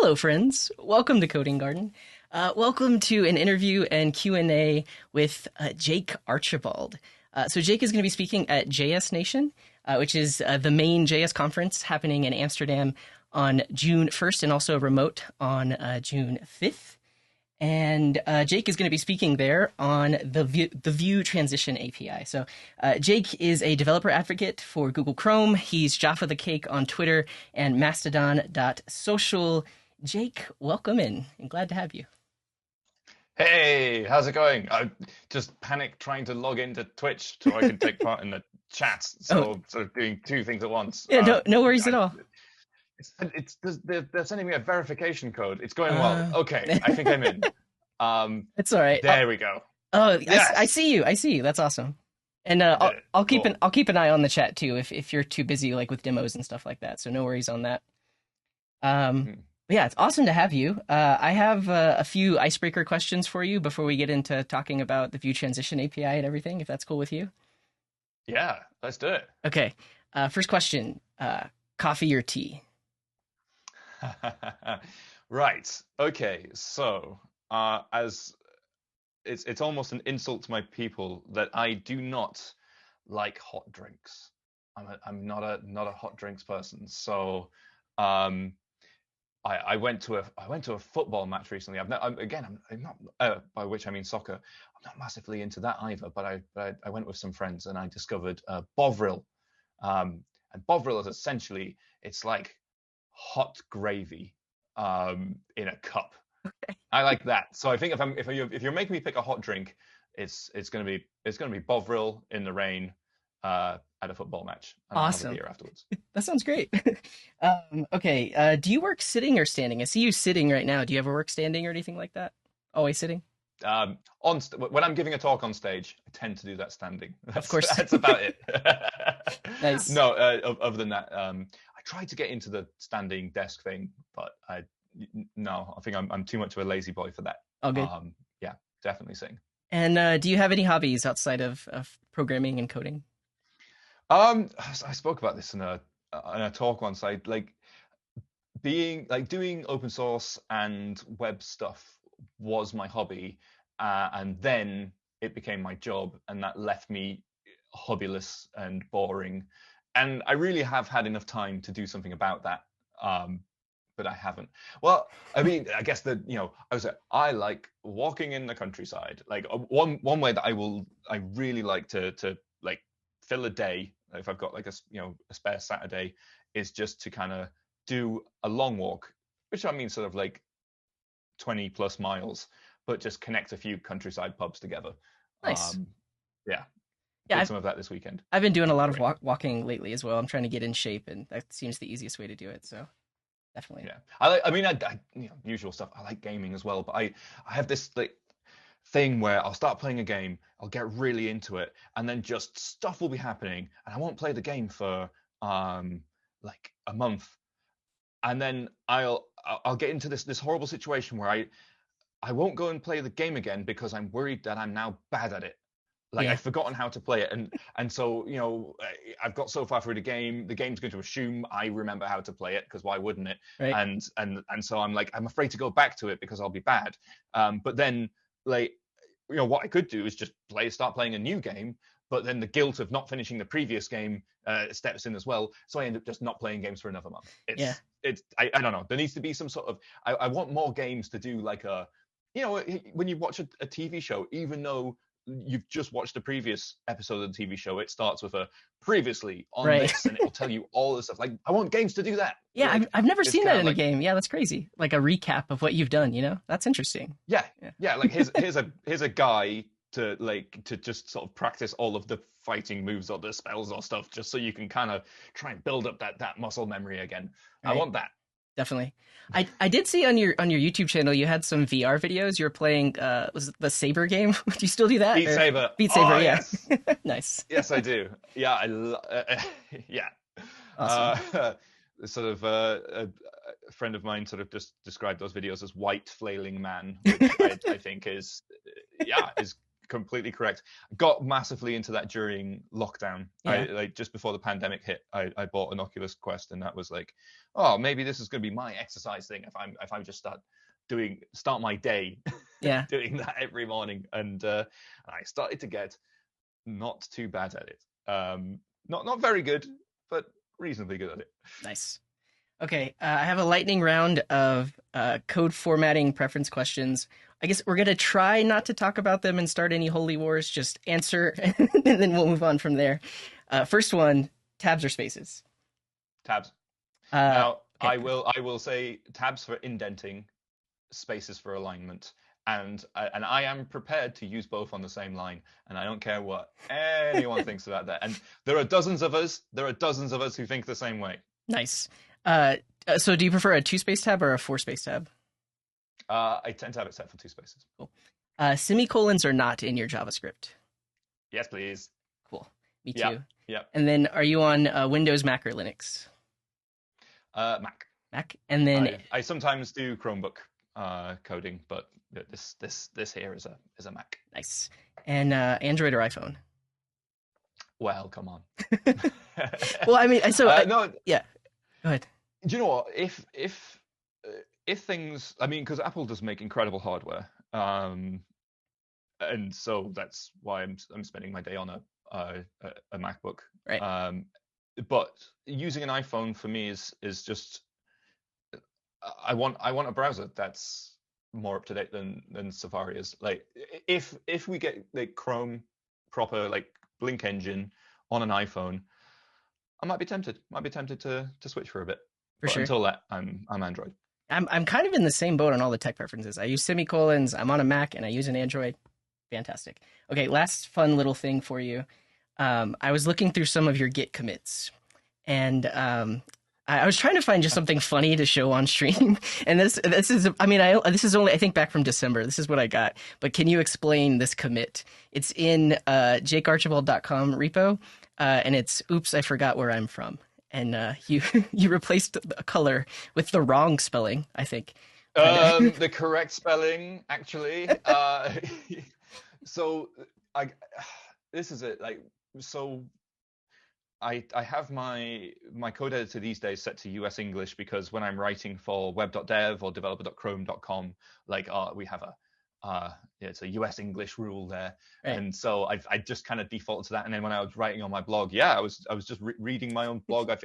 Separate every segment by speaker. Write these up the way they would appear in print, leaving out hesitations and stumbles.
Speaker 1: Hello, friends. Welcome to Coding Garden. Welcome to an interview and Q&A with Jake Archibald. So Jake is going to be speaking at JSNation, which is the main JS conference happening in Amsterdam on June 1st and also remote on June 5th. And Jake is going to be speaking there on the Vue Transition API. So Jake is a developer advocate for Google Chrome. He's Jaffa the Cake on Twitter and mastodon.social. Jake, welcome in. I'm glad to have you.
Speaker 2: Hey, how's it going? I just panicked trying to log into Twitch so I could take part in the chat. So sort of doing two things at once.
Speaker 1: Yeah, no worries at all.
Speaker 2: They're sending me a verification code. It's going well. Okay, I think I'm in.
Speaker 1: It's all right.
Speaker 2: There we go.
Speaker 1: Oh, yes. I see you. That's awesome. And I'll keep an eye on the chat too if you're too busy like with demos and stuff like that. So no worries on that. But yeah, it's awesome to have you. I have a few icebreaker questions for you before we get into talking about the Vue Transition API and everything, if that's cool with you.
Speaker 2: Yeah, let's do it.
Speaker 1: Okay. First question, coffee or tea?
Speaker 2: Right. Okay. So, as it's almost an insult to my people that I do not like hot drinks. I'm not a hot drinks person. So, I went to a football match recently. I'm not by which I mean soccer. I'm not massively into that either. But I went with some friends and I discovered Bovril. And Bovril is essentially it's like hot gravy in a cup.
Speaker 1: Okay.
Speaker 2: I like that. So I think if you're making me pick a hot drink, it's gonna be Bovril in the rain at a football match. And
Speaker 1: Awesome.
Speaker 2: I'll have a beer afterwards.
Speaker 1: That sounds great. Okay. Do you work sitting or standing? I see you sitting right now. Do you ever work standing or anything like that? Always sitting?
Speaker 2: When I'm giving a talk on stage, I tend to do that standing.
Speaker 1: Of course.
Speaker 2: That's about it.
Speaker 1: Nice.
Speaker 2: No, other than that, I tried to get into the standing desk thing, but I think I'm too much of a lazy boy for that.
Speaker 1: All good.
Speaker 2: Yeah, definitely sing.
Speaker 1: And do you have any hobbies outside of programming and coding?
Speaker 2: I spoke about this in a talk once. I doing open source and web stuff was my hobby, and then it became my job, and that left me hobbyless and boring. And I really have had enough time to do something about that, but I haven't. Well, I mean, I guess that I like walking in the countryside. Like one way that I really like to like fill a day if I've got like a spare Saturday is just to kind of do a long walk, which I mean sort of like 20 plus miles, but just connect a few countryside pubs together.
Speaker 1: Nice.
Speaker 2: Yeah.
Speaker 1: Yeah,
Speaker 2: some of that this weekend.
Speaker 1: I've been doing a lot of walking lately as well. I'm trying to get in shape, and that seems the easiest way to do it. So definitely.
Speaker 2: Yeah, I usual stuff. I like gaming as well, but I have this like thing where I'll start playing a game, I'll get really into it, and then just stuff will be happening, and I won't play the game for like a month, and then I'll get into this horrible situation where I won't go and play the game again because I'm worried that I'm now bad at it. Like I've forgotten how to play it, and so I've got so far through the game's going to assume I remember how to play it because why wouldn't it?
Speaker 1: Right.
Speaker 2: And so I'm afraid to go back to it because I'll be bad. But then like what I could do is just start playing a new game, but then the guilt of not finishing the previous game steps in as well. So I end up just not playing games for another month. I don't know. There needs to be some sort of I want more games to do like a when you watch a TV show, even though you've just watched the previous episode of the TV show, it starts with a previously on this, and it will tell you all this stuff. Like I want games to do that.
Speaker 1: Yeah, like, I've never seen that in a game. Yeah, that's crazy. Like a recap of what you've done. That's interesting.
Speaker 2: Yeah. Like here's a guy to just sort of practice all of the fighting moves or the spells or stuff, just so you can kind of try and build up that muscle memory again. Right. I want that.
Speaker 1: Definitely. I did see on your YouTube channel you had some VR videos. You were playing was it the Saber game? Do you still do that?
Speaker 2: Beat Saber.
Speaker 1: Beat Saber, yeah.
Speaker 2: Yes.
Speaker 1: Nice.
Speaker 2: Yes, I do. Yeah, yeah.
Speaker 1: Awesome.
Speaker 2: Sort of a friend of mine sort of just described those videos as white flailing man, which I think is completely correct. Got massively into that during lockdown.
Speaker 1: Yeah.
Speaker 2: Like just before the pandemic hit, I bought an Oculus Quest, and that was like, oh, maybe this is going to be my exercise thing if I just start my day
Speaker 1: Yeah.
Speaker 2: doing that every morning, and I started to get not too bad at it. Not very good, but reasonably good at it.
Speaker 1: Nice. Okay, I have a lightning round of code formatting preference questions. I guess we're gonna try not to talk about them and start any holy wars. Just answer, and then we'll move on from there. First one: tabs or spaces?
Speaker 2: Tabs.
Speaker 1: Uh,
Speaker 2: Now,
Speaker 1: okay,
Speaker 2: I will say tabs for indenting, spaces for alignment, and I am prepared to use both on the same line, and I don't care what anyone thinks about that. And there are dozens of us. There are dozens of us who think the same way.
Speaker 1: nice. So do you prefer a two-space tab or a four-space tab?
Speaker 2: I tend to have it set for 2 spaces.
Speaker 1: Cool. Semicolons are not in your JavaScript.
Speaker 2: Yes, please.
Speaker 1: Cool. Me
Speaker 2: Yeah,
Speaker 1: too.
Speaker 2: yeah.
Speaker 1: And then, are you on Windows, Mac, or Linux?
Speaker 2: Mac.
Speaker 1: Mac. And then,
Speaker 2: I sometimes do Chromebook coding, but this here is a Mac.
Speaker 1: nice. And Android or iPhone?
Speaker 2: Well, come on.
Speaker 1: Well, I mean,
Speaker 2: No,
Speaker 1: yeah. Go ahead.
Speaker 2: do you know what? If things, I mean, because Apple does make incredible hardware, and so that's why I'm spending my day on a MacBook.
Speaker 1: Right.
Speaker 2: But using an iPhone for me is just, I want a browser that's more up to date than Safari is. Like if we get like Chrome proper like Blink engine on an iPhone, I might be tempted. Might be tempted to switch for a bit.
Speaker 1: For
Speaker 2: But
Speaker 1: sure.
Speaker 2: until that, I'm Android.
Speaker 1: I'm kind of in the same boat on all the tech preferences. I use semicolons. I'm on a Mac and I use an Android. Fantastic. Okay, last fun little thing for you. I was looking through some of your Git commits, and I was trying to find just something funny to show on stream. And this is, I mean, this is only, I think, back from December. This is what I got. But can you explain this commit? It's in jakearchibald.com repo, and it's "Oops, I forgot where I'm from." And you replaced a color with the wrong spelling, I think. But,
Speaker 2: The correct spelling, actually. So I this is it. Like so I have my code editor these days set to US English because when I'm writing for web.dev or developer.chrome.com, like we have it's a US English rule there,
Speaker 1: right.
Speaker 2: and so I just kind of defaulted to that. And then when I was writing on my blog, I was just reading my own blog. I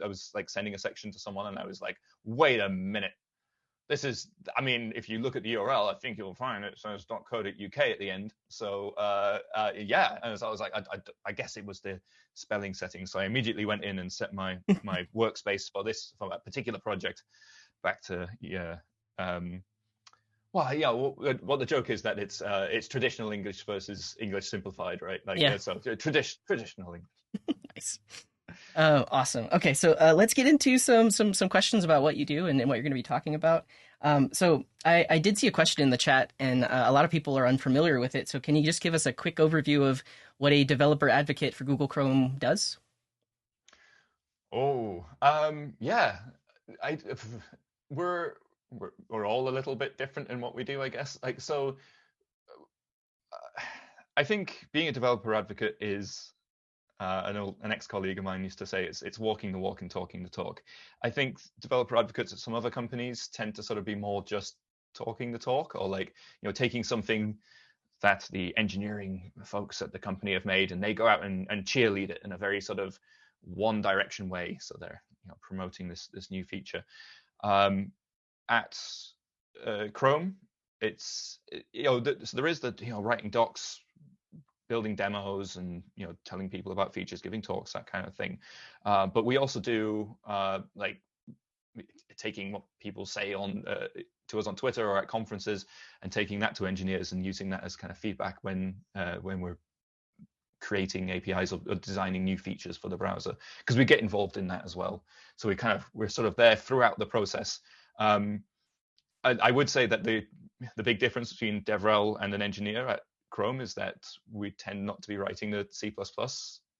Speaker 2: was like sending a section to someone, and I was like, wait a minute. This is, I mean, if you look at the URL, I think you'll find it says .co.uk at the end. So and so I was like, I guess it was the spelling setting. So I immediately went in and set my workspace for that particular project back to what the joke is that it's traditional English versus English simplified, right? Like
Speaker 1: Yeah.
Speaker 2: so traditional English.
Speaker 1: Nice. Awesome. Okay, so let's get into some questions about what you do and what you're going to be talking about. So I did see a question in the chat, and a lot of people are unfamiliar with it. So can you just give us a quick overview of what a developer advocate for Google Chrome does?
Speaker 2: Oh, yeah. I we're we're all a little bit different in what we do, I guess. Like so, I think being a developer advocate is an ex-colleague of mine used to say it's walking the walk and talking the talk. I think developer advocates at some other companies tend to sort of be more just talking the talk, or like taking something that the engineering folks at the company have made and they go out and cheerlead it in a very sort of one direction way. So they're promoting this new feature. At Chrome, it's so there is the writing docs, building demos, and telling people about features, giving talks, that kind of thing. But we also do like taking what people say on to us on Twitter or at conferences and taking that to engineers and using that as kind of feedback when we're creating APIs or designing new features for the browser, because we get involved in that as well. So we're sort of there throughout the process. I would say that the big difference between DevRel and an engineer at Chrome is that we tend not to be writing the C++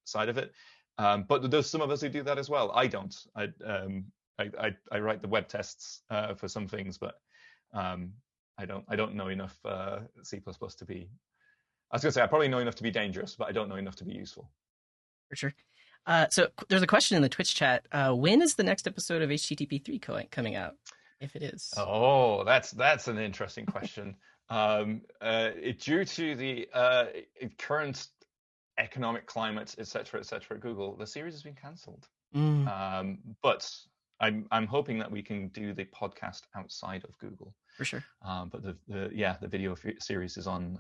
Speaker 2: side of it, but there's some of us who do that as well. I don't. I write the web tests for some things, but I don't know enough C++ to be I was going to say I probably know enough to be dangerous, but I don't know enough to be useful.
Speaker 1: For sure. So there's a question in the Twitch chat. When is the next episode of HTTP3 coming out? If it is.
Speaker 2: Oh, that's an interesting question. Due to the current economic climate, et cetera, at Google, the series has been cancelled.
Speaker 1: Mm,
Speaker 2: But I'm hoping that we can do the podcast outside of Google.
Speaker 1: for sure.
Speaker 2: But the video series is on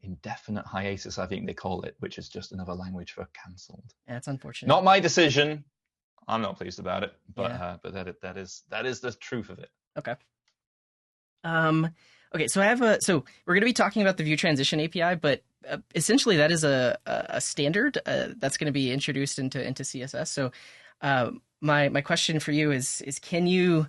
Speaker 2: indefinite hiatus, I think they call it, which is just another language for cancelled.
Speaker 1: Yeah, it's unfortunate.
Speaker 2: Not my decision. I'm not pleased about it, but
Speaker 1: Yeah.
Speaker 2: but that is the truth of it.
Speaker 1: Okay. Um, okay, so we're going to be talking about the View Transition API, but essentially that is a standard that's going to be introduced into CSS. So my question for you is can you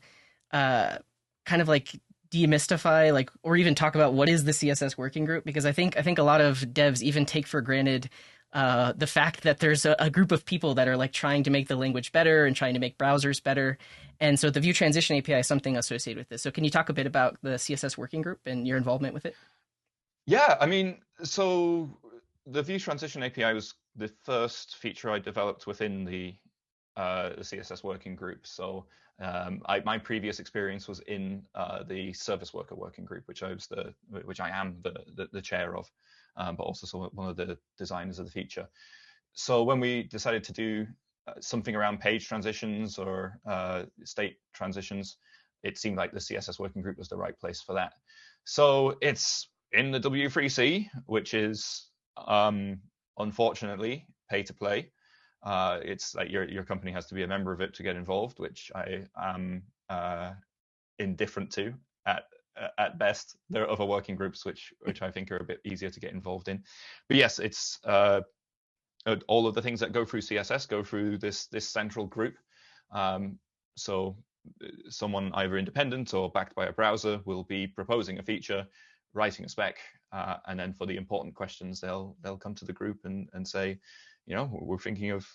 Speaker 1: kind of like demystify like or even talk about what is the CSS working group? Because I think a lot of devs even take for granted the fact that there's a group of people that are like trying to make the language better and trying to make browsers better. And so the View Transition API is something associated with this. So can you talk a bit about the CSS working group and your involvement with it?
Speaker 2: Yeah, I mean, so the View Transition API was the first feature I developed within the CSS working group. So my previous experience was in the service worker working group, which I am the chair of, but also one of the designers of the feature. So when we decided to do something around page transitions or state transitions, it seemed like the CSS working group was the right place for that. So it's in the W3C, which is unfortunately pay to play. It's like your company has to be a member of it to get involved, which I am indifferent to at best. There are other working groups which I think are a bit easier to get involved in. But yes, it's all of the things that go through CSS go through this central group. So someone either independent or backed by a browser will be proposing a feature, writing a spec, and then for the important questions, they'll come to the group and say, we're thinking of,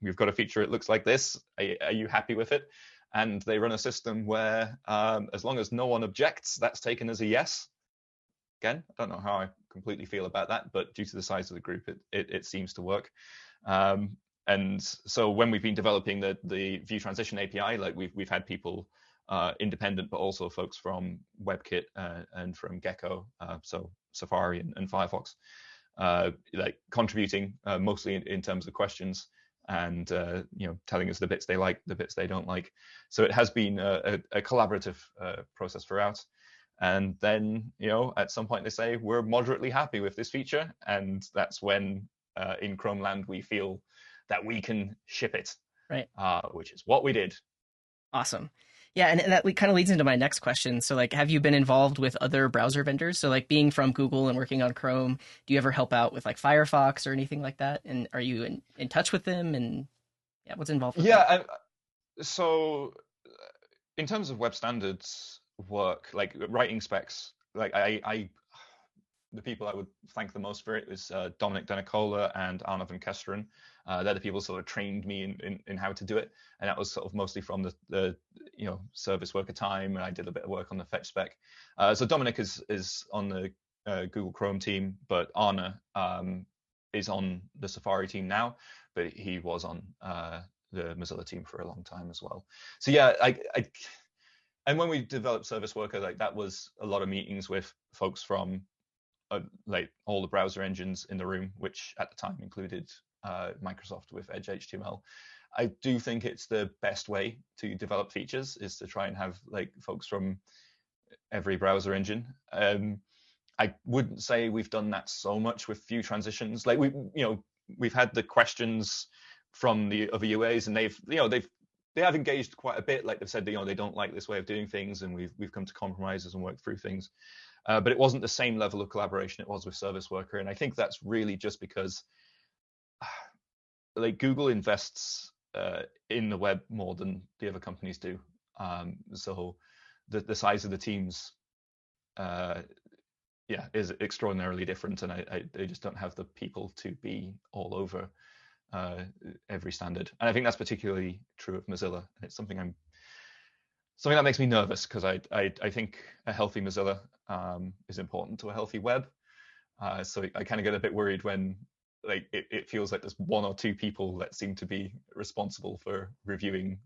Speaker 2: we've got a feature, it looks like this. Are you happy with it? And they run a system where as long as no one objects, that's taken as a yes. Again, I don't know how I completely feel about that, but due to the size of the group, it seems to work. And so when we've been developing the View Transition API, like we've had people independent, but also folks from WebKit and from Gecko, so Safari and Firefox, like contributing mostly in terms of questions and telling us the bits they like, the bits they don't like. So it has been a collaborative process throughout. And then at some point they say we're moderately happy with this feature, and that's when in Chrome land we feel that we can ship it,
Speaker 1: Right.
Speaker 2: Which is what we did.
Speaker 1: Awesome. Yeah, and that kind of leads into my next question. So, like, have you been involved with other browser vendors? So, like, being from Google and working on Chrome, do you ever help out with like Firefox or anything like that? And are you in touch with them? And yeah, what's involved with that?
Speaker 2: Yeah, so in terms of web standards work, like writing specs, like I the people I would thank the most for it was Dominic Denicola and Arnav and Kesteren. They're the people sort of trained me in how to do it, and that was sort of mostly from the service worker time, and I did a bit of work on the fetch spec. So Dominic is on the Google Chrome team, but Arna is on the Safari team now, but he was on the Mozilla team for a long time as well. So yeah, and when we developed Service Worker, like that was a lot of meetings with folks from like all the browser engines in the room, which at the time included Microsoft with Edge HTML. I do think it's the best way to develop features is to try and have like folks from every browser engine. I wouldn't say we've done that so much with View transitions. Like we've had the questions from the other UAs, and they have engaged quite a bit. Like they've said, they don't like this way of doing things, and we've come to compromises and worked through things. But it wasn't the same level of collaboration it was with Service Worker, and I think that's really just because like Google invests in the web more than the other companies do. So the size of the teams, is extraordinarily different, and they just don't have the people to be all over every standard. And I think that's particularly true of Mozilla. And it's something that makes me nervous, because I think a healthy Mozilla is important to a healthy web. So I kind of get a bit worried when like it feels like there's one or two people that seem to be responsible for reviewing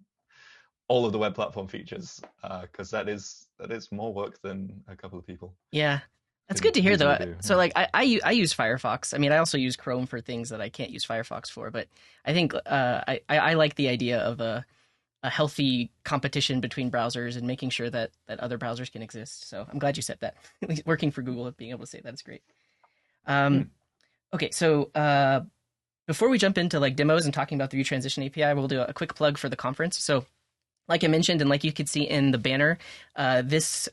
Speaker 2: all of the web platform features, because that is more work than a couple of people
Speaker 1: Yeah. That's
Speaker 2: can
Speaker 1: good to hear,
Speaker 2: easily
Speaker 1: though.
Speaker 2: do.
Speaker 1: So,
Speaker 2: Yeah.
Speaker 1: like, I use Firefox. I mean, I also use Chrome for things that I can't use Firefox for. But I think I like the idea of a healthy competition between browsers and making sure that other browsers can exist. So I'm glad you said that. At least working for Google, being able to say that is great.
Speaker 2: Hmm.
Speaker 1: Um, okay, so before we jump into like demos and talking about the Vue Transition API, we'll do a quick plug for the conference. So like I mentioned, and like you could see in the banner, this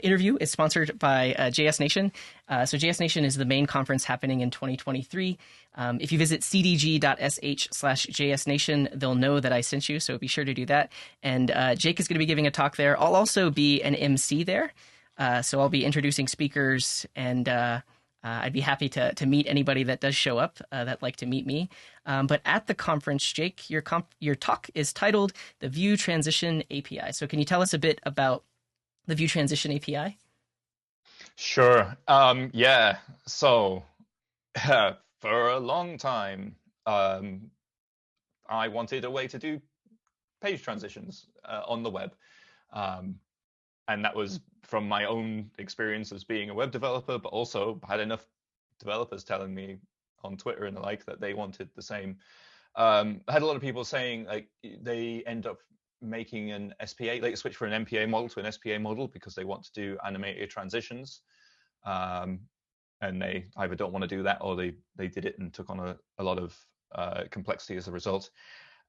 Speaker 1: interview is sponsored by JSNation. So JSNation is the main conference happening in 2023. If you visit cdg.sh/JSNation, they'll know that I sent you, so be sure to do that. And Jake is going to be giving a talk there. I'll also be an MC there. So I'll be introducing speakers, and I'd be happy to meet anybody that does show up that'd like to meet me. But at the conference, Jake, your talk is titled "The Vue Transition API." So can you tell us a bit about the Vue Transition API?
Speaker 2: Sure. Yeah. So for a long time, I wanted a way to do page transitions on the web. Um, and that was from my own experience as being a web developer, but also had enough developers telling me on Twitter and the like that they wanted the same. I had a lot of people saying like they end up making an SPA, like switch from an MPA model to an SPA model because they want to do animated transitions. Um, and they either don't want to do that or they did it and took on a lot of complexity as a result.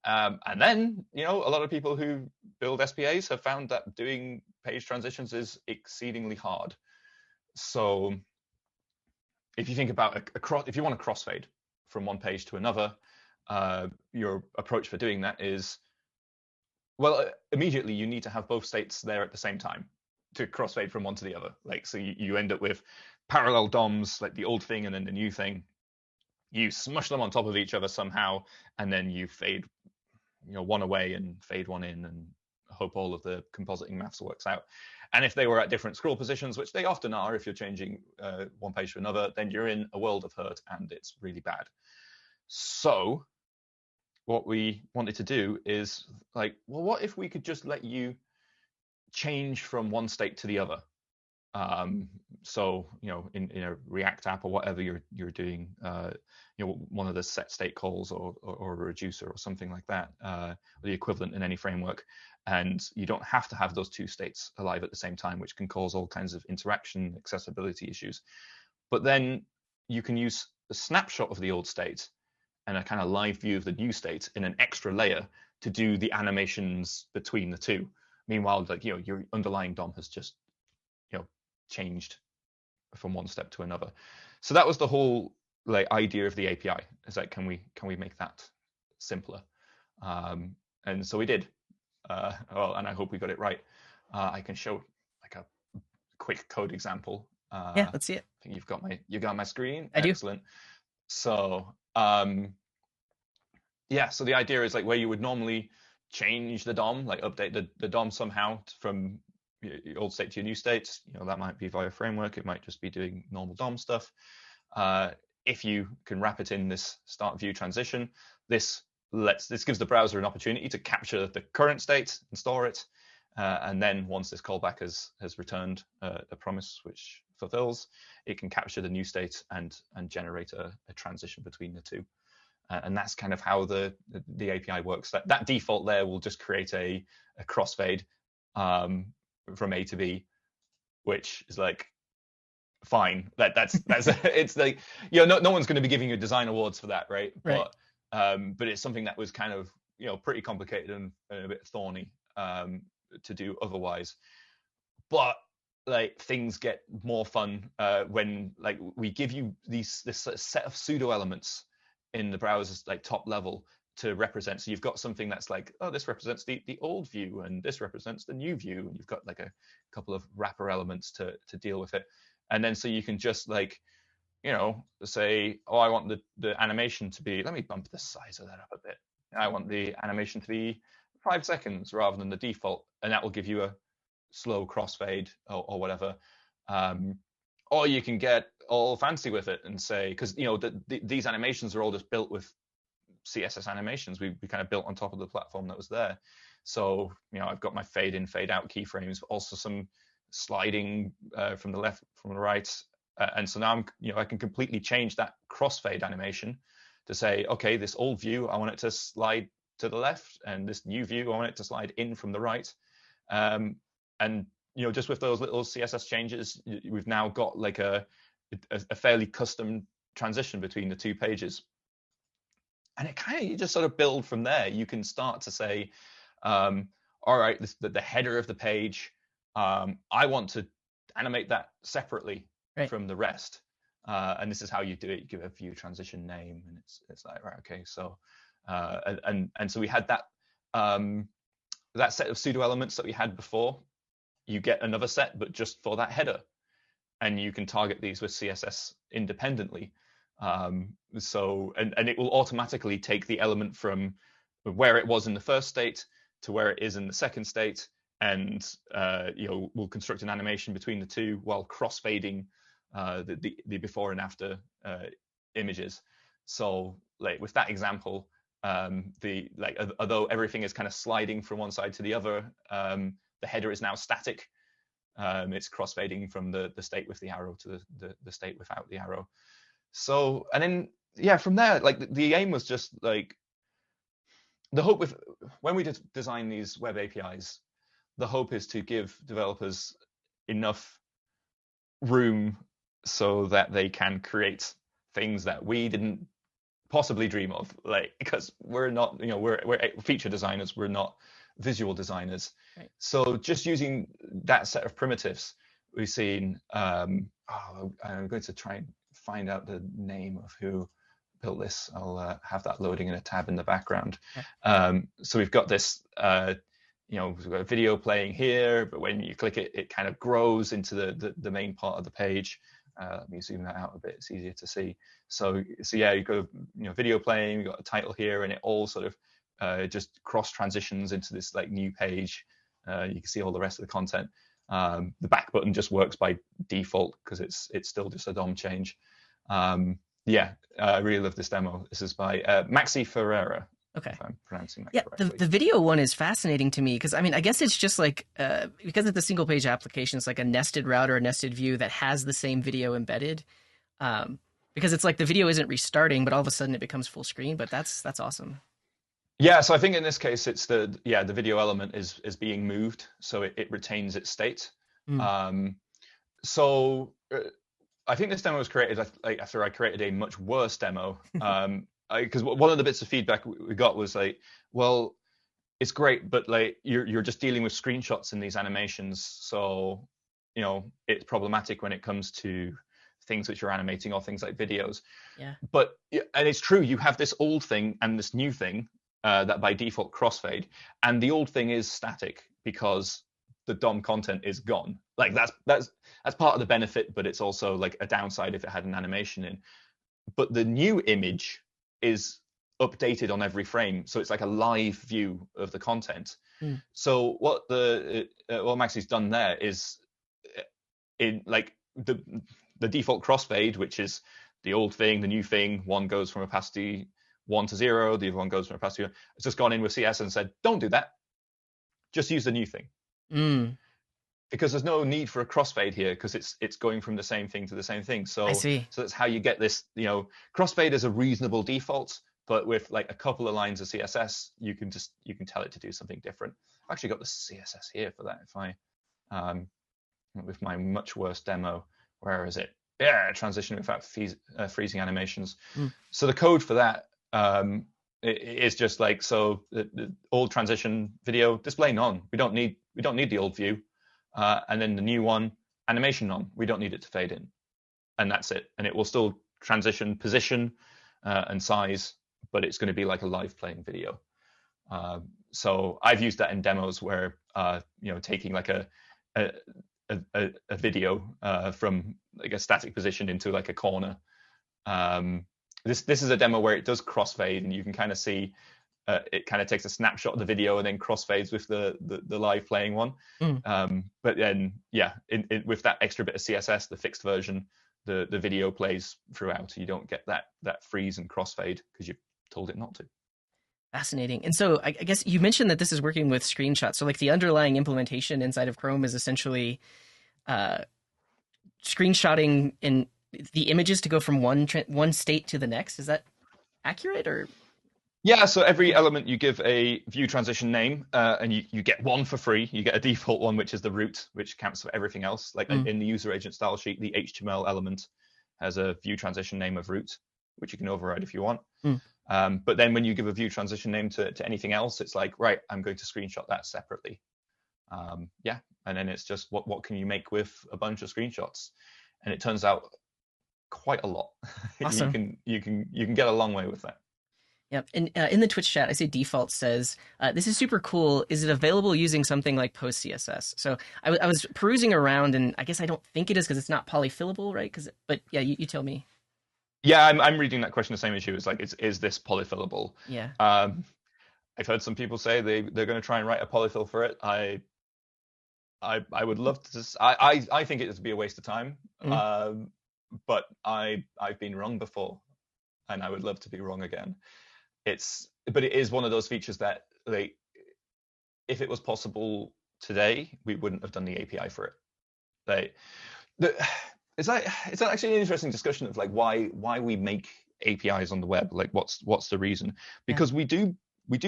Speaker 2: And then, a lot of people who build SPAs have found that doing page transitions is exceedingly hard. So if you think about if you want to crossfade from one page to another, your approach for doing that is, well, immediately you need to have both states there at the same time to crossfade from one to the other. Like, so you end up with parallel DOMs, like the old thing and then the new thing. You smush them on top of each other somehow, and then you fade one away and fade one in and hope all of the compositing maths works out. And if they were at different scroll positions, which they often are if you're changing one page to another, then you're in a world of hurt and it's really bad. So what we wanted to do is like, well, what if we could just let you change from one state to the other? So in a React app or whatever you're doing, one of the set state calls or a reducer or something like that, or the equivalent in any framework, and you don't have to have those two states alive at the same time, which can cause all kinds of interaction accessibility issues. But then you can use a snapshot of the old state and a kind of live view of the new state in an extra layer to do the animations between the two. Meanwhile, like your underlying DOM has just changed from one step to another. So that was the whole like idea of the API. Is like, can we make that simpler? And so we did. Well, and I hope we got it right. I can show like a quick code example.
Speaker 1: Yeah,
Speaker 2: I
Speaker 1: let's see it.
Speaker 2: think you got my screen.
Speaker 1: I do.
Speaker 2: Excellent. So yeah, so the idea is like where you would normally change the DOM, like update the DOM somehow from your old state to your new state. That might be via framework. It might just be doing normal DOM stuff. If you can wrap it in this start view transition, this gives the browser an opportunity to capture the current state and store it. And then once this callback has returned a promise which fulfills, it can capture the new state and generate a transition between the two. And that's kind of how the API works. That default layer will just create a crossfade from A to B, which is like fine. That's it's like no one's going to be giving you design awards for that, right?
Speaker 1: Right.
Speaker 2: But it's something that was kind of pretty complicated and a bit thorny to do otherwise. But like things get more fun when like we give you this set of pseudo elements in the browser's like top level to represent. So you've got something that's like, oh, this represents the old view and this represents the new view, and you've got like a couple of wrapper elements to deal with it. And then so you can just like say, oh, I want the animation to be, let me bump the size of that up a bit, I want the animation to be 5 seconds rather than the default, and that will give you a slow crossfade or whatever. Or you can get all fancy with it and say, because these animations are all just built with CSS animations. We kind of built on top of the platform that was there. So I've got my fade in, fade out keyframes, but also some sliding from the left, from the right, and so now I can completely change that crossfade animation to say, okay, this old view I want it to slide to the left, and this new view I want it to slide in from the right, and just with those little CSS changes, we've now got like a fairly custom transition between the two pages. And it kind of, you just sort of build from there. You can start to say, all right, the header of the page, I want to animate that separately from the rest. And this is how you do it. You give a view transition name, and it's like, right, okay. So and so we had that that set of pseudo elements that we had before. You get another set, but just for that header, and you can target these with CSS independently. So it will automatically take the element from where it was in the first state to where it is in the second state, and we'll construct an animation between the two while crossfading the before and after images. So like with that example, although everything is kind of sliding from one side to the other, the header is now static. It's crossfading from the state with the arrow to the state without the arrow. So, and then from there, like the aim was just like the hope with when we design these web APIs, the hope is to give developers enough room so that they can create things that we didn't possibly dream of, like, because we're not, we're feature designers, we're not visual designers. Right. So just using that set of primitives, we've seen, I'm going to try and find out the name of who built this. I'll have that loading in a tab in the background. Yeah. So we've got this, we've got a video playing here, but when you click it, it kind of grows into the main part of the page. Let me zoom that out a bit, it's easier to see. So yeah, you've got video playing, you've got a title here, and it all sort of just cross transitions into this like new page. You can see all the rest of the content. The back button just works by default because it's still just a DOM change. I really love this demo. This is by Maxi Ferreira.
Speaker 1: Okay.
Speaker 2: If I'm pronouncing that correctly.
Speaker 1: The video one is fascinating to me because I guess it's just like because it's a single page application, it's like a nested route or a nested view that has the same video embedded. Because it's like the video isn't restarting, but all of a sudden it becomes full screen. But that's awesome.
Speaker 2: Yeah, so I think in this case it's the video element is being moved, so it retains its state. So I think this demo was created after I created a much worse demo. Because one of the bits of feedback we got was like, well, it's great, but like you're just dealing with screenshots in these animations, so it's problematic when it comes to things which you're animating or things like videos.
Speaker 1: Yeah.
Speaker 2: But and it's true, you have this old thing and this new thing that by default crossfade, and the old thing is static because the DOM content is gone. Like that's part of the benefit, but it's also like a downside if it had an animation in. But the new image is updated on every frame, so it's like a live view of the content. So what Maxi's done there is in like the default crossfade, which is the old thing, the new thing, one goes from opacity 1 to 0, the other one goes from opacity 1. It's just gone in with CS and said, don't do that, just use the new thing. Because there's no need for a crossfade here because it's going from the same thing to the same thing. So
Speaker 1: I see.
Speaker 2: So that's how you get this, crossfade is a reasonable default, but with like a couple of lines of CSS, you can tell it to do something different. I've actually got the CSS here for that. If I with my much worse demo, where is it? Yeah, transition without freezing animations. So the code for that is just like, so the old transition video display none. We don't need the old view. And then the new one, animation on. We don't need it to fade in. And that's it. And it will still transition position and size, but it's going to be like a live playing video. So I've used that in demos where, taking like a video from like a static position into like a corner. This is a demo where it does crossfade, and you can kind of see it kind of takes a snapshot of the video and then crossfades with the live playing one. But then, with that extra bit of CSS, the fixed version, the video plays throughout. You don't get that freeze and crossfade because you've told it not to.
Speaker 1: Fascinating. And so I guess you mentioned that this is working with screenshots. So like the underlying implementation inside of Chrome is essentially uh, screenshotting in the images to go from one state to the next. Is that accurate or?
Speaker 2: Yeah, so every element you give a view transition name, and you get one for free. You get a default one, which is the root, which counts for everything else. Like in the user agent style sheet, the HTML element has a view transition name of root, which you can override if you want. But then when you give a view transition name to anything else, it's like, right, I'm going to screenshot that separately. Yeah, and then it's just what can you make with a bunch of screenshots? And it turns out quite a lot.
Speaker 1: Awesome.
Speaker 2: you can get a long way with that.
Speaker 1: Yep. And in the Twitch chat, I say default says, this is super cool. Is it available using something like Post CSS? So I was perusing around, and I guess I don't think it is because it's not polyfillable, right? But yeah, you tell me.
Speaker 2: Yeah, I'm reading that question the same issue. It's like, is this polyfillable?
Speaker 1: Yeah.
Speaker 2: I've heard some people say they're going to try and write a polyfill for it. I would love to. I think it would be a waste of time. But I've been wrong before, and I would love to be wrong again. But it is one of those features that, like, if it was possible today, we wouldn't have done the API for it. It's actually an interesting discussion of like why we make APIs on the web. Like, what's the reason? Because we do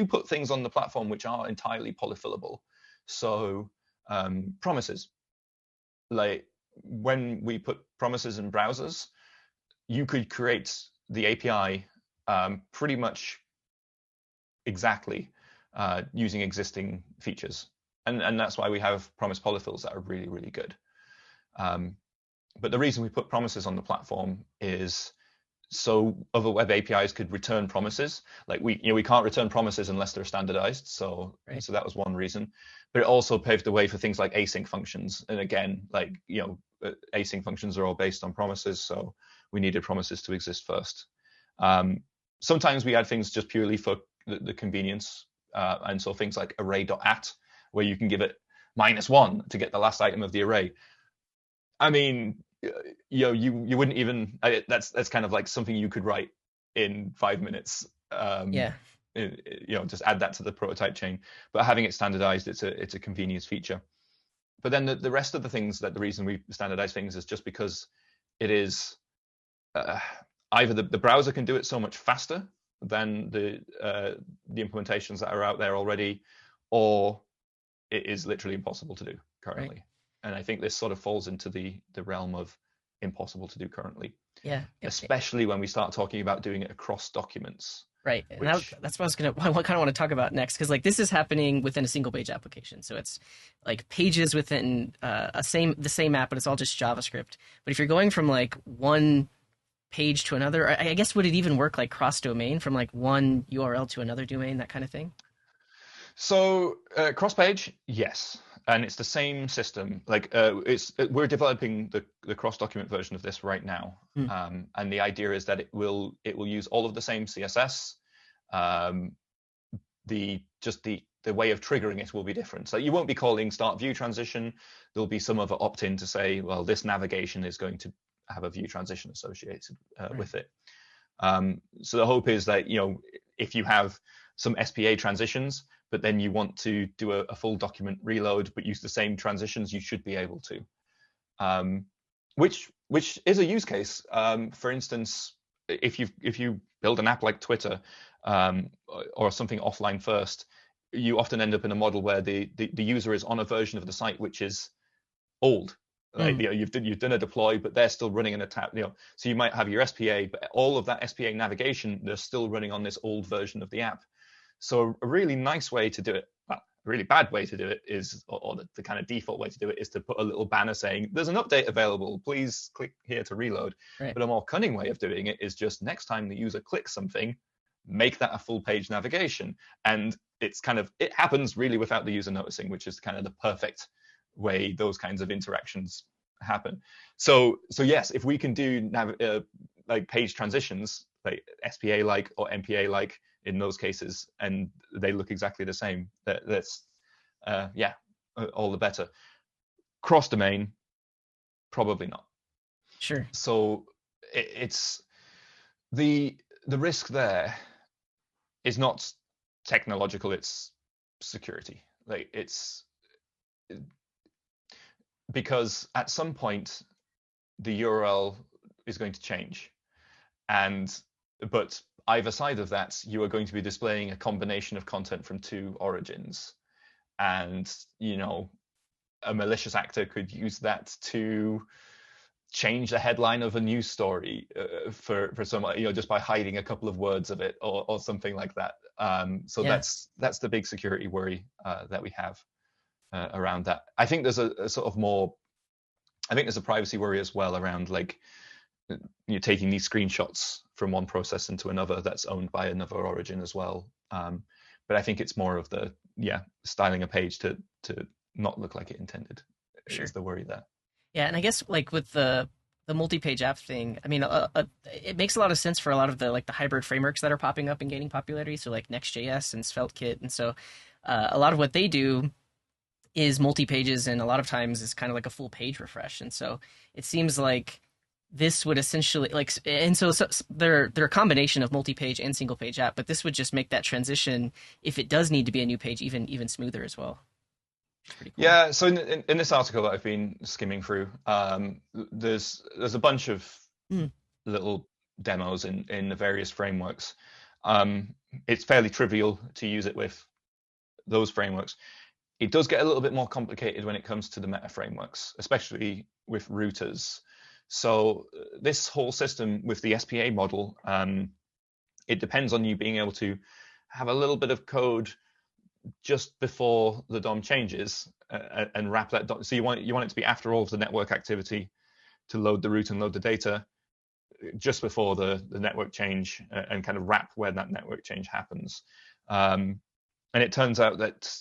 Speaker 2: put things on the platform which are entirely polyfillable. So promises, like when we put promises in browsers, you could create the API pretty much exactly using existing features, and that's why we have promise polyfills that are really, really good. But the reason we put promises on the platform is so other web APIs could return promises. Like we can't return promises unless they're standardized. So that was one reason. But it also paved the way for things like async functions. And again, like async functions are all based on promises, so we needed promises to exist first. Sometimes we add things just purely for the convenience, and so things like array.at, where you can give it -1 to get the last item of the array. I mean, you wouldn't even. That's kind of like something you could write in 5 minutes. Just add that to the prototype chain. But having it standardized, it's a convenience feature. But then the rest of the things, that the reason we standardize things is just because it is either the browser can do it so much faster than the implementations that are out there already, or it is literally impossible to do currently. Right. And I think this sort of falls into the realm of impossible to do currently.
Speaker 1: Yeah.
Speaker 2: Especially when we start talking about doing it across documents.
Speaker 1: Right. And that's what I kind of want to talk about next, because like this is happening within a single page application. So it's like pages within the same app, but it's all just JavaScript. But if you're going from like one page to another, I guess, would it even work like cross domain from like one URL to another domain, that kind of thing?
Speaker 2: So cross page, yes. And it's the same system. Like we're developing the cross document version of this right now, and the idea is that it will use all of the same CSS. The way of triggering it will be different. So you won't be calling start view transition. There'll be some other opt-in to say, well, this navigation is going to have a view transition associated with it. So the hope is that if you have some SPA transitions, but then you want to do a full document reload, but use the same transitions, you should be able to. Which is a use case. For instance, if you build an app like Twitter or something offline first, you often end up in a model where the user is on a version of the site which is old. Like, you've done a deploy, but they're still running in a tab. So you might have your SPA, but all of that SPA navigation, they're still running on this old version of the app. So a really nice way to do it, a really bad way to do it is, or the kind of default way to do it is to put a little banner saying, there's an update available, please click here to reload. Right. But a more cunning way of doing it is just next time the user clicks something, make that a full page navigation. And it happens really without the user noticing, which is kind of the perfect way those kinds of interactions happen. So yes, if we can do like page transitions, like SPA like or MPA like in those cases, and they look exactly the same, that's all the better. Cross domain, probably not.
Speaker 1: Sure.
Speaker 2: So it's the risk there is not technological, it's security. Like it's because at some point the URL is going to change, and but either side of that you are going to be displaying a combination of content from two origins, and a malicious actor could use that to change the headline of a news story for someone, just by hiding a couple of words of it, or something like that. So
Speaker 1: Yeah.
Speaker 2: that's the big security worry that we have around that. I think there's a sort of more. I think there's a privacy worry as well around, like, you're taking these screenshots from one process into another that's owned by another origin as well. But I think it's more of the styling a page to not look like it intended is
Speaker 1: Sure.
Speaker 2: the worry there.
Speaker 1: Yeah, and I guess like with the multi-page app thing, I mean, it makes a lot of sense for a lot of the like the hybrid frameworks that are popping up and gaining popularity. So like Next.js and SvelteKit, and so a lot of what they do is multi-pages, and a lot of times is kind of like a full page refresh. And so it seems like this would essentially like, and so they're a combination of multi-page and single-page app, but this would just make that transition, if it does need to be a new page, even smoother as well. Which is pretty cool.
Speaker 2: Yeah, so in this article that I've been skimming through, there's a bunch of
Speaker 1: Mm,
Speaker 2: little demos in the various frameworks. It's fairly trivial to use it with those frameworks. It does get a little bit more complicated when it comes to the meta frameworks, especially with routers. So this whole system with the SPA model, it depends on you being able to have a little bit of code just before the DOM changes, and wrap that DOM. So you want it to be after all of the network activity to load the route and load the data, just before the network change, and kind of wrap where that network change happens. And it turns out that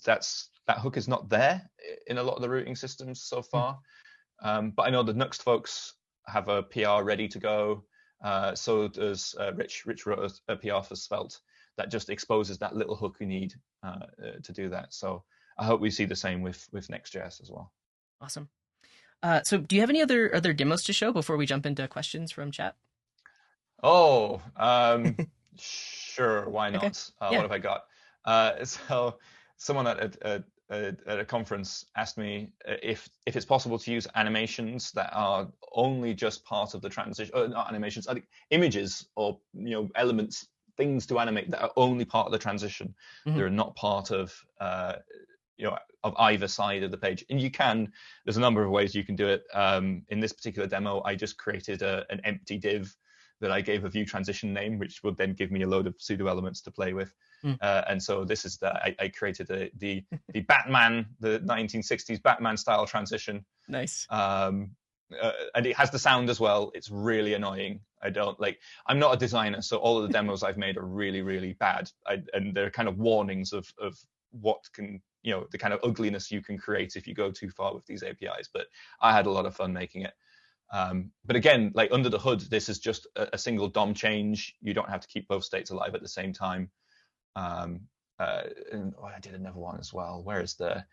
Speaker 2: that hook is not there in a lot of the routing systems so
Speaker 1: mm,
Speaker 2: far. But I know the Nuxt folks have a PR ready to go. So does Rich. Rich wrote a PR for Svelte that just exposes that little hook you need to do that. So I hope we see the same with Next.js as well.
Speaker 1: awesome. So do you have any other demos to show before we jump into questions from chat?
Speaker 2: Oh, sure. Why
Speaker 1: Okay.
Speaker 2: not? What
Speaker 1: Yeah.
Speaker 2: have I got? So someone at a conference asked me if it's possible to use animations that are only just part of the transition, not animations, I think images, or elements, things to animate that are only part of the transition.
Speaker 1: Hmm.
Speaker 2: They're not part of of either side of the page. And you can. There's a number of ways you can do it. In this particular demo, I just created an empty div that I gave a view transition name, which would then give me a load of pseudo elements to play with.
Speaker 1: Mm,
Speaker 2: And so this is I created the Batman, the 1960s Batman style transition.
Speaker 1: nice.
Speaker 2: And it has the sound as well. It's really annoying. I'm not a designer, so all of the demos I've made are really, really bad. And they're kind of warnings of what can, the kind of ugliness you can create if you go too far with these APIs. But I had a lot of fun making it. But again, like under the hood, this is just a single DOM change. You don't have to keep both states alive at the same time. And I did another one as well. Where is the?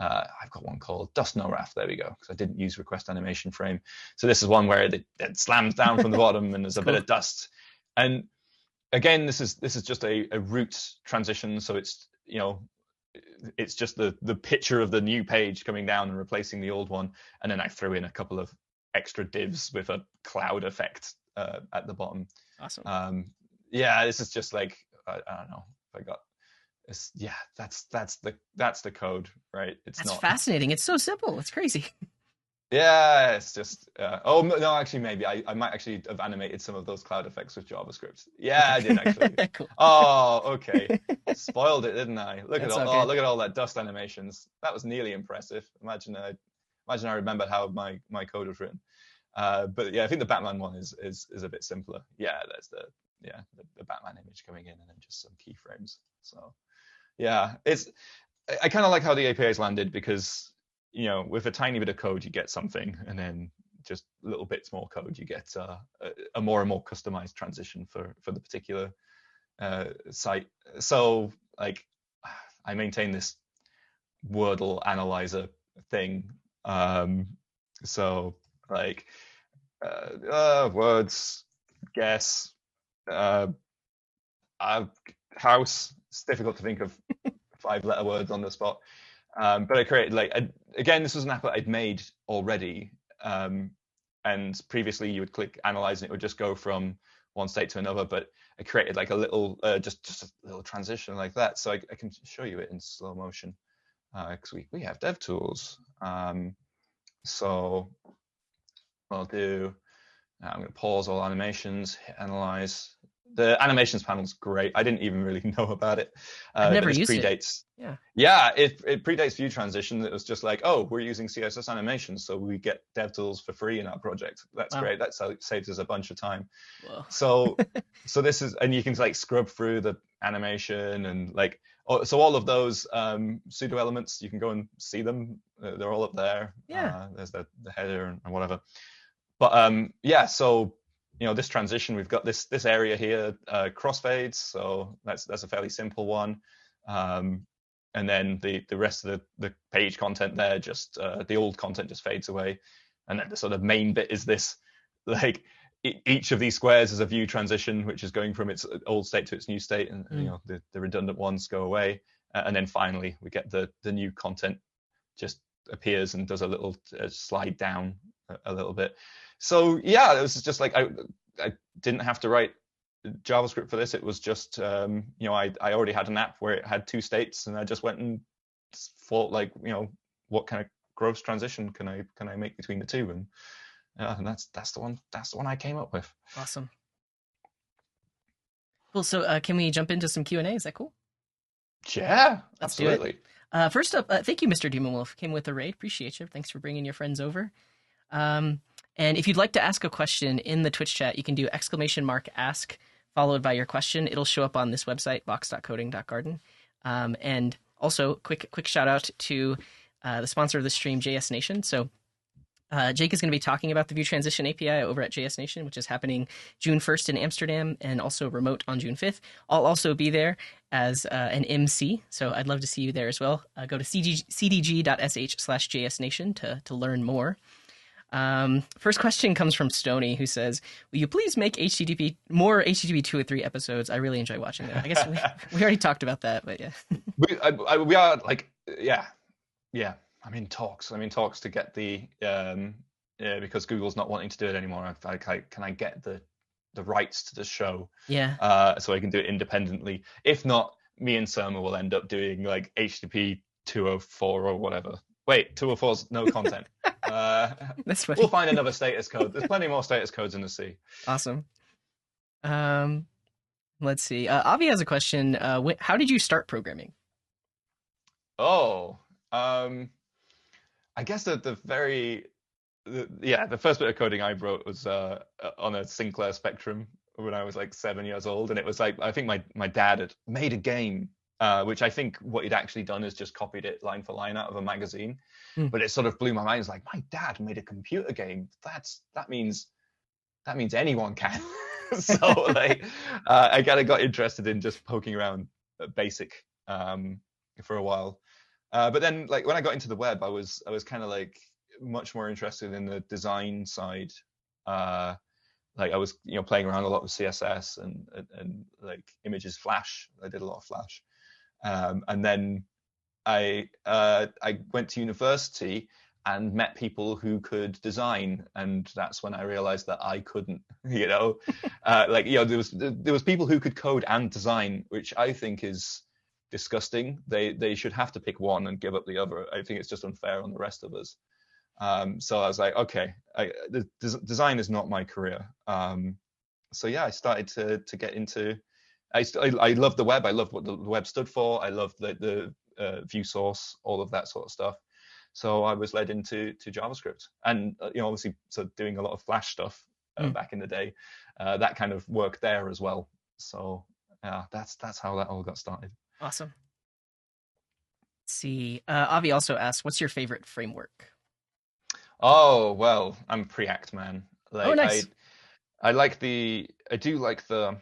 Speaker 2: I've got one called Dust No Wrath. There we go. Because I didn't use request animation frame. So this is one where it slams down from the bottom and there's a
Speaker 1: Cool.
Speaker 2: bit of dust. And again, this is just a root transition. So it's it's just the picture of the new page coming down and replacing the old one. And then I threw in a couple of extra divs with a cloud effect at the bottom.
Speaker 1: Awesome.
Speaker 2: Yeah, this is just like I don't know if I got. That's the code, right? It's
Speaker 1: That's
Speaker 2: not.
Speaker 1: fascinating. It's so simple. It's crazy.
Speaker 2: Yeah, it's just. Oh no, actually, maybe I might actually have animated some of those cloud effects with JavaScript. Yeah, I did actually.
Speaker 1: Okay. Cool.
Speaker 2: Oh, okay. Spoiled it, didn't I?
Speaker 1: That's all good.
Speaker 2: Look at all that dust animations. That was nearly impressive. Imagine I remembered how my code was written. But yeah, I think the Batman one is a bit simpler. Yeah, there's the Batman image coming in and then just some keyframes. So yeah, I kind of like how the APIs landed, because with a tiny bit of code you get something, and then just little bits more code you get a more and more customized transition for the particular site. So like I maintain this Wordle analyzer thing. So like Words, guess, uh, house. It's difficult to think of 5-letter words on the spot. But I created again, this was an app that I'd made already. And previously you would click analyze and it would just go from one state to another. But I created like a little, just a little transition like that. So I can show you it in slow motion because we have dev tools. So I'll do, I'm going to pause all animations, hit analyze. The animations panel is great. I didn't even really know about it.
Speaker 1: I've
Speaker 2: But
Speaker 1: never
Speaker 2: this
Speaker 1: used it.
Speaker 2: predates.
Speaker 1: Yeah.
Speaker 2: Yeah, it predates Vue transition. It was just like, oh, we're using CSS animations, so we get dev tools for free in our project. That's
Speaker 1: Wow.
Speaker 2: great. That saves us a bunch of time.
Speaker 1: Whoa.
Speaker 2: So this is, and you can like scrub through the animation and like, so all of those pseudo elements, you can go and see them. They're all up there.
Speaker 1: Yeah.
Speaker 2: There's the header and whatever. But yeah, so this transition, we've got this area here, crossfades. So that's a fairly simple one. And then the rest of the page content there, just the old content just fades away. And then the sort of main bit is this, like each of these squares is a view transition, which is going from its old state to its new state, and the redundant ones go away. And then finally we get the new content just appears and does a little slide down a little bit. So yeah, it was just like I didn't have to write JavaScript for this. It was just I already had an app where it had two states, and I just went and thought like what kind of gross transition can I make between the two, and that's the one I came up with.
Speaker 1: Awesome. Cool. So can we jump into some Q&A? Is that cool?
Speaker 2: Yeah,
Speaker 1: Let's
Speaker 2: absolutely.
Speaker 1: Do it. First up, thank you, Mr. Demon Wolf. Came with a raid. Appreciate you. Thanks for bringing your friends over. And if you'd like to ask a question in the Twitch chat, you can do !ask followed by your question. It'll show up on this website, box.coding.garden. And also, quick shout out to the sponsor of the stream, JSNation. So Jake is going to be talking about the Vue Transition API over at JSNation, which is happening June 1st in Amsterdam and also remote on June 5th. I'll also be there as an MC, so I'd love to see you there as well. Go to cdg.sh/JSNation to learn more. First question comes from Stony, who says, will you please make more HTTP 203 episodes? I really enjoy watching them. I guess we already talked about that, but yeah.
Speaker 2: we are like, yeah. I'm in talks to get the because Google's not wanting to do it anymore. Can I get the rights to the show?
Speaker 1: Yeah.
Speaker 2: So I can do it independently. If not, me and Surma will end up doing like HTTP 204 or whatever. Wait, 204's no content.
Speaker 1: That's funny.
Speaker 2: We'll find another status code. There's plenty more status codes in the sea.
Speaker 1: Awesome. Let's see. Avi has a question. How did you start programming?
Speaker 2: Oh, I guess the first bit of coding I wrote was on a Sinclair Spectrum when I was like 7 years old, and it was like, I think my dad had made a game, which I think what he'd actually done is just copied it line for line out of a magazine. But it sort of blew my mind. It's like, my dad made a computer game. That means anyone can. So like, I kind of got interested in just poking around BASIC for a while. But then like when I got into the web, I was kind of like much more interested in the design side. Like I was playing around a lot with CSS and like images Flash. I did a lot of Flash. And then I went to university and met people who could design, and that's when I realized that I couldn't. There was people who could code and design, which I think is disgusting. They should have to pick one and give up the other. I think it's just unfair on the rest of us. So I was like, okay, design is not my career. So yeah, I started to get into. I love the web. I love what the web stood for. I love the view source, all of that sort of stuff. So I was led into JavaScript, and obviously, so doing a lot of Flash stuff back in the day, that kind of worked there as well. So yeah, that's how that all got started.
Speaker 1: Awesome. Let's see. Avi also asked, what's your favorite framework?
Speaker 2: Oh well, I'm Preact man. Like,
Speaker 1: nice.
Speaker 2: I do like the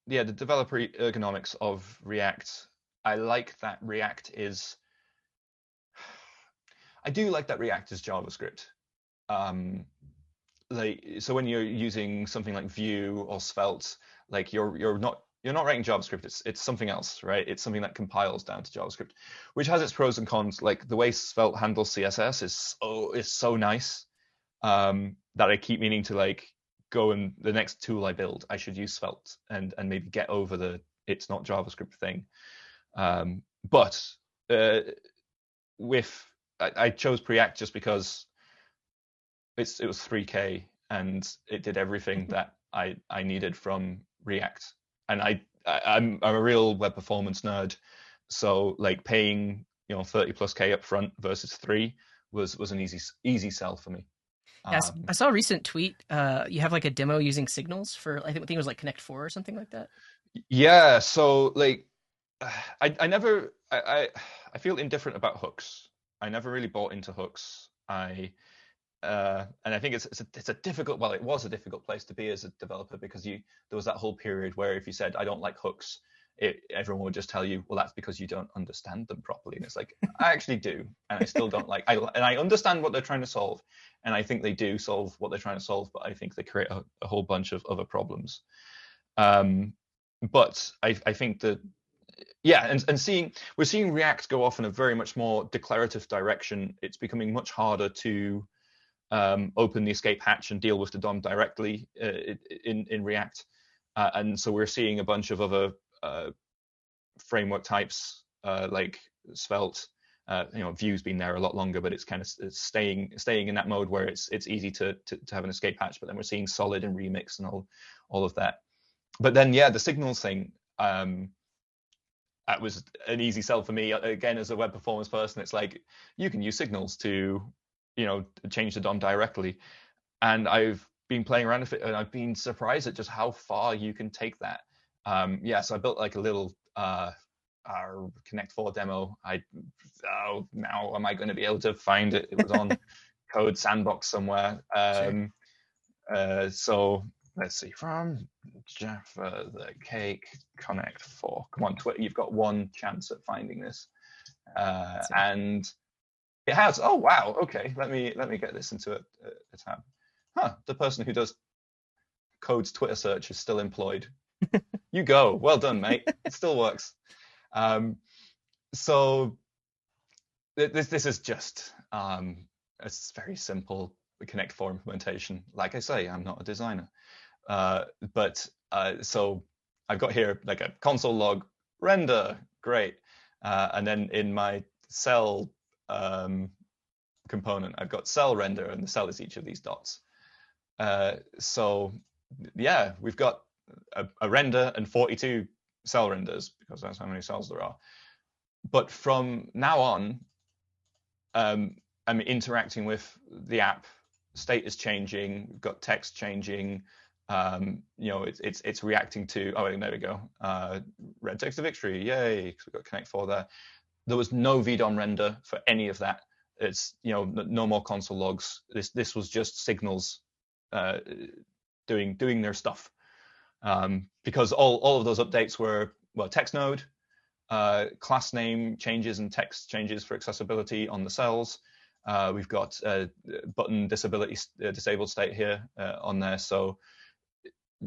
Speaker 2: developer ergonomics of React. I do like that React is JavaScript. like, so when you're using something like Vue or Svelte, like you're not writing JavaScript. It's something else, right? It's something that compiles down to JavaScript, which has its pros and cons. Like the way Svelte handles CSS is so nice, that I keep meaning to like go and the next tool I build, I should use Svelte and maybe get over the it's not JavaScript thing. But with I chose Preact just because it was 3K and it did everything that I needed from React. And I'm a real web performance nerd, so like paying 30 plus K up front versus 3 was an easy sell for me.
Speaker 1: Yeah, I saw a recent tweet. You have like a demo using signals for I think it was like Connect Four or something like that.
Speaker 2: Yeah, so like I never I feel indifferent about hooks. I never really bought into hooks. And I think it's a difficult, well, it was a difficult place to be as a developer, because there was that whole period where if you said I don't like hooks, everyone would just tell you, well, that's because you don't understand them properly. And it's like, I actually do, and I still don't like. And I understand what they're trying to solve, and I think they do solve what they're trying to solve, but I think they create a whole bunch of other problems. But I think that, yeah, and we're seeing React go off in a very much more declarative direction. It's becoming much harder to open the escape hatch and deal with the DOM directly in React, and so we're seeing a bunch of other framework types like Svelte. Vue's been there a lot longer, but it's kind of staying in that mode where it's easy to have an escape hatch. But then we're seeing Solid and Remix and all of that. But then, yeah, the signals thing, that was an easy sell for me. Again, as a web performance person, it's like you can use signals to change the DOM directly. And I've been playing around with it, and I've been surprised at just how far you can take that. So I built like a little Connect 4 demo. Now am I going to be able to find it? It was on Code Sandbox somewhere. So let's see, from Jaffa the Cake Connect 4. Come on, Twitter, you've got one chance at finding this. And it has. Oh wow. Okay. Let me get this into a tab. The person who does Code's Twitter search is still employed. You go. Well done, mate. It still works. So this is just a very simple Connect 4 implementation. Like I say, I'm not a designer, but so I've got here like a console log render, great, and then in my cell component, I've got cell render, and the cell is each of these dots. So yeah, we've got a render and 42 cell renders, because that's how many cells there are. But from now on, I'm interacting with the app. State is changing. We've got text changing. It's reacting to. Oh, there we go. Red text of victory. Yay! Because we've got Connect 4 there. There was no VDOM render for any of that. It's no more console logs. This was just signals doing their stuff, because all of those updates were, well, text node, class name changes and text changes for accessibility on the cells. We've got button disabled state here on there. So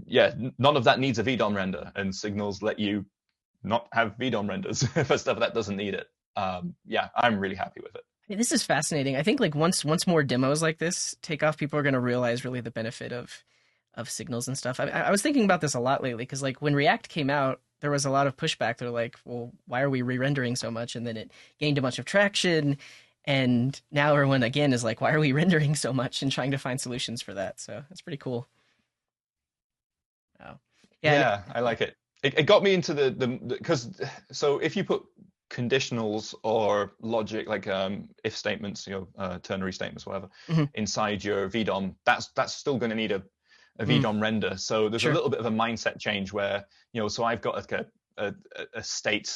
Speaker 2: yeah, none of that needs a VDOM render, and signals let you not have VDOM renders for stuff that doesn't need it. Yeah, I'm really happy with it.
Speaker 1: This is fascinating. I think like once more demos like this take off, people are going to realize really the benefit of signals and stuff. I was thinking about this a lot lately, because like when React came out, there was a lot of pushback. They're like, well, why are we re-rendering so much? And then it gained a bunch of traction. And now everyone again is like, why are we rendering so much, and trying to find solutions for that. So that's pretty cool. Wow.
Speaker 2: Yeah, I like it. It got me into the because so if you put conditionals or logic like if statements, ternary statements, whatever, inside your VDOM, that's still going to need a VDOM render. So there's a little bit of a mindset change where so I've got like a state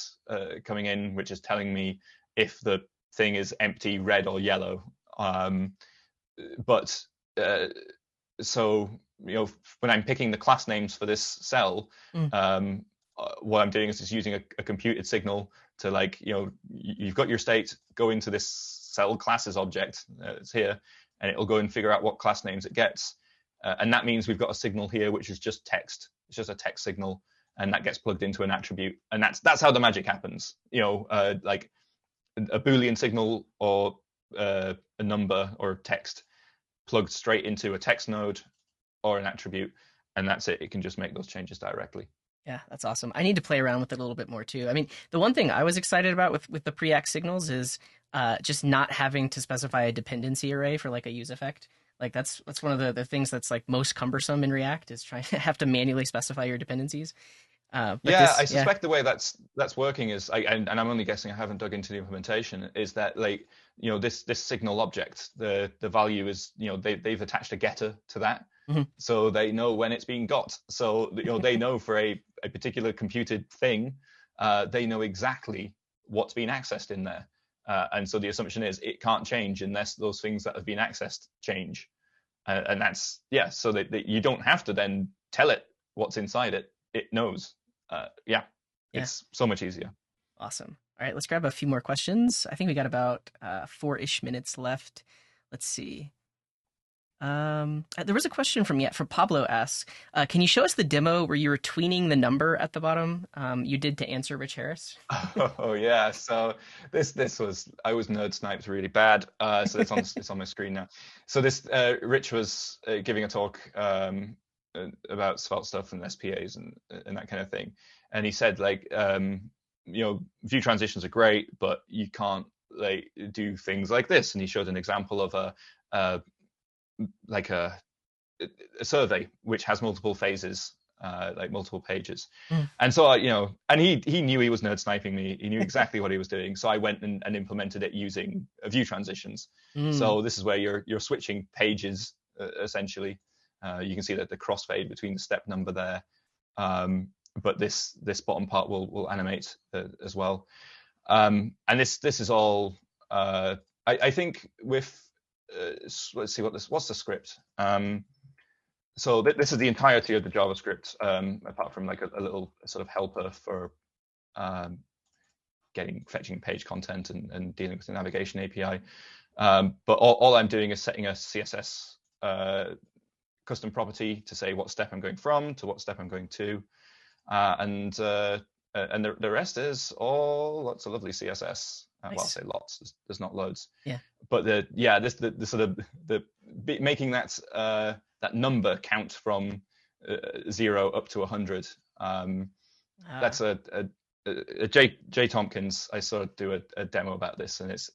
Speaker 2: coming in which is telling me if the thing is empty, red or yellow. But so when I'm picking the class names for this cell, what I'm doing is just using a computed signal to like, you've got your state, go into this cell classes object, it's here, and it'll go and figure out what class names it gets. And that means we've got a signal here which is just text. It's just a text signal, and that gets plugged into an attribute, and that's how the magic happens. Like a Boolean signal or a number or text plugged straight into a text node or an attribute, and that's it. It can just make those changes directly.
Speaker 1: Yeah, that's awesome. I need to play around with it a little bit more too. I mean, the one thing I was excited about with the Preact signals is just not having to specify a dependency array for like a use effect. Like that's one of the things that's like most cumbersome in React is trying to have to manually specify your dependencies.
Speaker 2: I suspect the way that's working is, and I'm only guessing, I haven't dug into the implementation, is that like this signal object, the value is they've attached a getter to that, so they know when it's being got. So they know for a particular computed thing, they know exactly what's being accessed in there, and so the assumption is it can't change unless those things that have been accessed change, and that's so that you don't have to then tell it what's inside it. It knows. It's so much easier.
Speaker 1: Awesome. All right, let's grab a few more questions. I think we got about 4-ish minutes left. Let's see. There was a question from Pablo asks, can you show us the demo where you were tweening the number at the bottom? You did to answer Rich Harris.
Speaker 2: Oh yeah. So this was, I was nerd sniped really bad. So it's on my screen now. So this Rich was giving a talk about Svelte stuff and SPAs and that kind of thing, and he said like view transitions are great, but you can't like do things like this, and he showed an example of a survey which has multiple phases, like multiple pages. And so and he knew he was nerd sniping me. He knew exactly what he was doing, so I went and implemented it using view transitions. So this is where you're switching pages essentially. You can see that the crossfade between the step number there, but this bottom part will animate as well. And this is all. I think with let's see what's the script. So this is the entirety of the JavaScript, apart from like a little sort of helper for fetching page content and dealing with the navigation API. But all I'm doing is setting a CSS custom property to say what step I'm going from to what step I'm going to, and the rest is all lots of lovely CSS. Nice. Well, I'll say lots. There's not loads. Yeah. But the sort of making that that number count from 0 up to 100. That's a Jay Tompkins. I sort of do a demo about this, and it's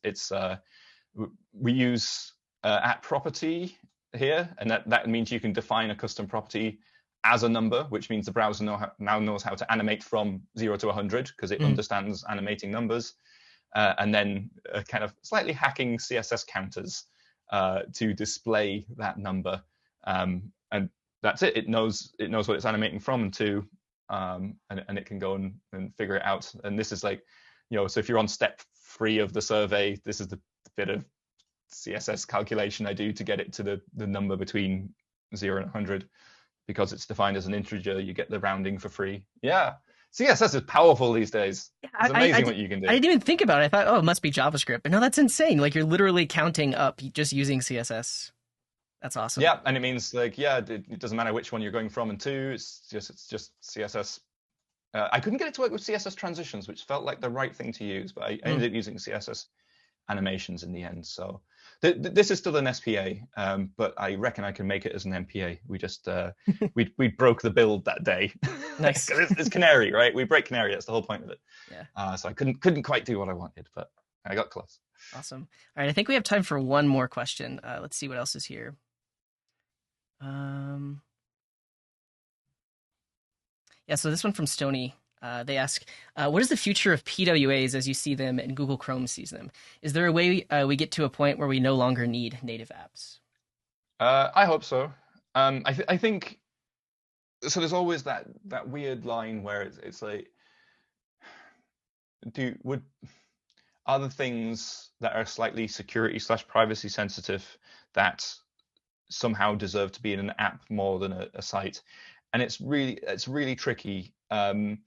Speaker 2: we use at property here, and that means you can define a custom property as a number, which means the browser now knows how to animate from 0 to 100 because it understands animating numbers, and then kind of slightly hacking CSS counters to display that number, and that's it. It knows what it's animating from and to, and it can go and figure it out. And this is like, so if you're on step 3 of the survey, this is the bit of CSS calculation I do to get it to the number between 0 and 100. Because it's defined as an integer, you get the rounding for free. Yeah, CSS is powerful these days. It's amazing what you can do.
Speaker 1: I didn't even think about it. I thought, oh, it must be JavaScript. But no, that's insane. Like you're literally counting up just using CSS. That's awesome.
Speaker 2: Yeah, and it means like, it doesn't matter which one you're going from and to. It's just CSS. I couldn't get it to work with CSS transitions, which felt like the right thing to use, but I ended up using CSS animations in the end. So this is still an SPA, but I reckon I can make it as an MPA. We just we broke the build that day.
Speaker 1: Nice.
Speaker 2: it's Canary, right? We break Canary. That's the whole point of it. Yeah. So I couldn't quite do what I wanted, but I got close.
Speaker 1: Awesome. All right, I think we have time for one more question. Let's see what else is here. Yeah, so this one from Stony. They ask, what is the future of PWAs as you see them and Google Chrome sees them? Is there a way we get to a point where we no longer need native apps?
Speaker 2: I hope so. I think, so there's always that weird line where it's like, are the things that are slightly security/privacy sensitive that somehow deserve to be in an app more than a site? And it's really tricky. And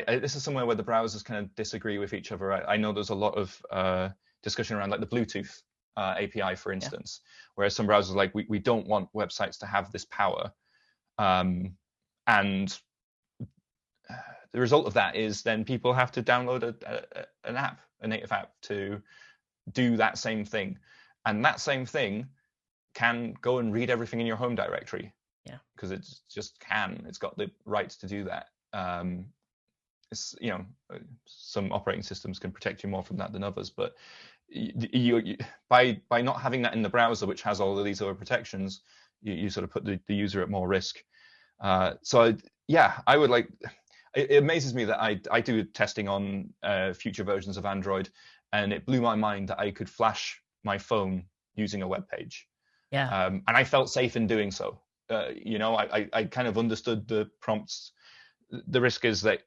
Speaker 2: this is somewhere where the browsers kind of disagree with each other. I know there's a lot of discussion around like the Bluetooth API, for instance, whereas some browsers are like, we don't want websites to have this power. And the result of that is then people have to download an app, a native app, to do that same thing. And that same thing can go and read everything in your home directory.
Speaker 1: Yeah.
Speaker 2: Because it just can. It's got the rights to do that. It's, some operating systems can protect you more from that than others, but you by not having that in the browser, which has all of these other protections, you sort of put the user at more risk. So yeah, I would like. It amazes me that I do testing on future versions of Android, and it blew my mind that I could flash my phone using a web page.
Speaker 1: Yeah.
Speaker 2: And I felt safe in doing so. I kind of understood the prompts. The risk is that,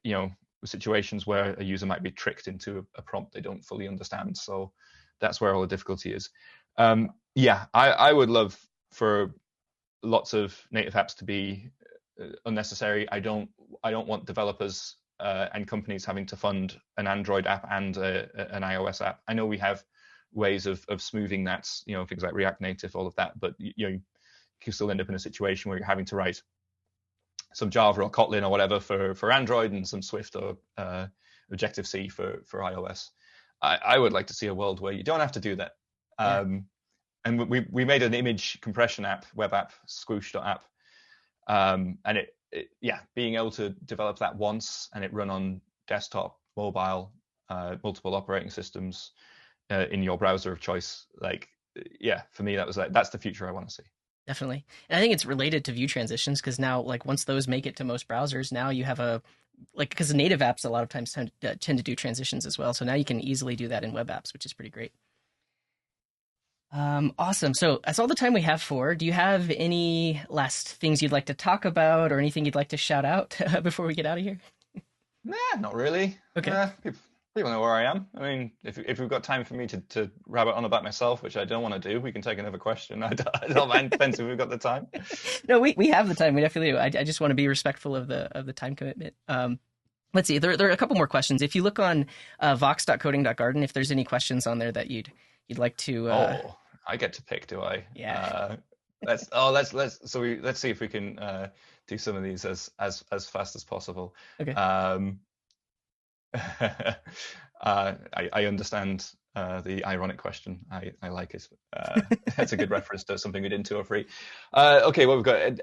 Speaker 2: situations where a user might be tricked into a prompt they don't fully understand. So that's where all the difficulty is. I would love for lots of native apps to be unnecessary. I don't want developers and companies having to fund an Android app and an iOS app. I know we have ways of smoothing that, things like React Native, all of that, but you can still end up in a situation where you're having to write some Java or Kotlin or whatever for Android and some Swift or Objective-C for iOS. I would like to see a world where you don't have to do that. And we made an image compression app, web app, Squoosh.app, and it being able to develop that once and it run on desktop, mobile, multiple operating systems in your browser of choice, for me that's the future I want to see.
Speaker 1: Definitely. And I think it's related to view transitions, because now, once those make it to most browsers, now you have because native apps a lot of times tend to do transitions as well. So now you can easily do that in web apps, which is pretty great. Awesome. So that's all the time we have for. Do you have any last things you'd like to talk about or anything you'd like to shout out before we get out of here?
Speaker 2: Nah, not really.
Speaker 1: Okay.
Speaker 2: People know where I am. I mean, if we've got time for me to rabbit on about myself, which I don't want to do, we can take another question. I don't mind. Depends if we've got the time.
Speaker 1: No, we have the time. We definitely do. I just want to be respectful of the time commitment. Let's see. There are a couple more questions. If you look on vox.coding.garden, if there's any questions on there that you'd like to.
Speaker 2: I get to pick, do I?
Speaker 1: Yeah.
Speaker 2: Let's see if we can do some of these as fast as possible.
Speaker 1: Okay.
Speaker 2: I understand the ironic question. I like it. That's a good reference to something we did in 2 or 3. Okay, well, we've got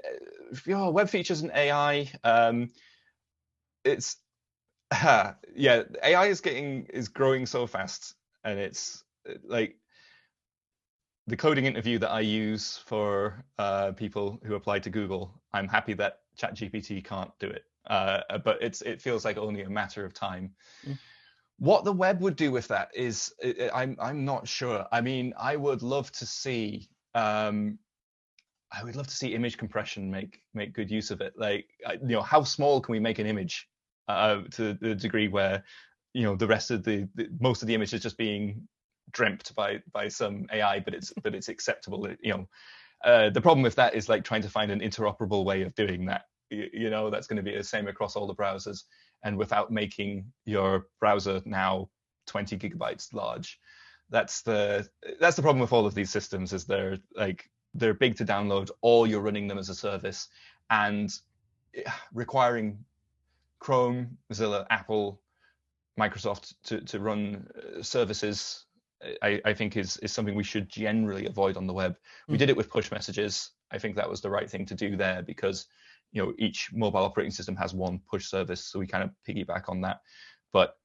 Speaker 2: web features and AI. It's AI is growing so fast, and it's like the coding interview that I use for people who apply to Google. I'm happy that ChatGPT can't do it. But it feels like only a matter of time. What the web would do with that is I'm not sure. I mean, I would love to see image compression make good use of it. How small can we make an image to the degree where the rest of most of the image is just being dreamt by some AI, but it's acceptable. The problem with that is trying to find an interoperable way of doing that. That's going to be the same across all the browsers, and without making your browser now 20 gigabytes large. That's the problem with all of these systems, is they're big to download, or you're running them as a service, and requiring Chrome, Mozilla, Apple, Microsoft to run services, I think is something we should generally avoid on the web. We did it with push messages. I think that was the right thing to do there, because each mobile operating system has one push service, so we kind of piggyback on that. But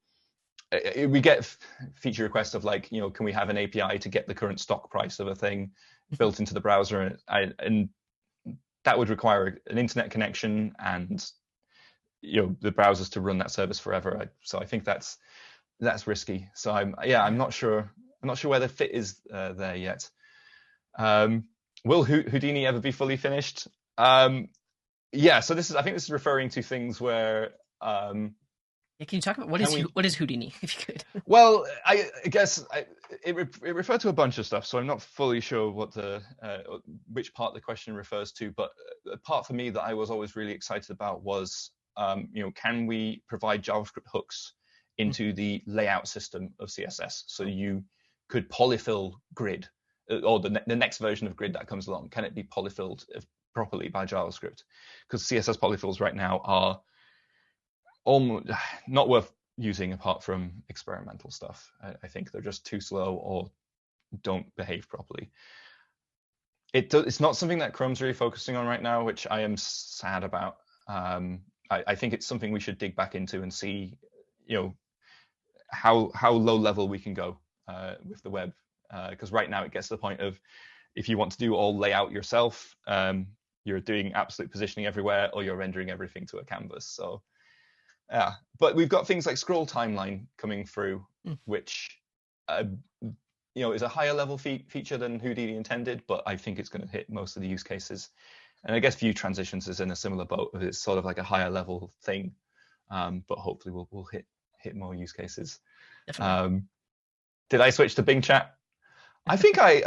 Speaker 2: we get feature requests of can we have an API to get the current stock price of a thing built into the browser, and that would require an internet connection and the browsers to run that service forever. So I think that's risky. So I'm not sure where the fit is there yet. Will Houdini ever be fully finished? So I think this is referring to things where
Speaker 1: can you talk about what is Houdini, if you could?
Speaker 2: Well, I guess it referred to a bunch of stuff, so I'm not fully sure what which part the question refers to. But the part for me that I was always really excited about was, can we provide JavaScript hooks into the layout system of CSS, so you could polyfill grid or the next version of grid that comes along, can it be polyfilled properly by JavaScript? Because CSS polyfills right now are almost not worth using apart from experimental stuff. I think they're just too slow or don't behave properly. It's not something that Chrome's really focusing on right now, which I am sad about. I think it's something we should dig back into and see, how low level we can go with the web. Because right now it gets to the point of, if you want to do all layout yourself, you're doing absolute positioning everywhere, or you're rendering everything to a canvas. So yeah, but we've got things like scroll timeline coming through, which is a higher level feature than Houdini intended, but I think it's going to hit most of the use cases. And I guess view transitions is in a similar boat. It's sort of like a higher level thing, but hopefully we'll hit more use cases. Did I switch to Bing Chat? I think I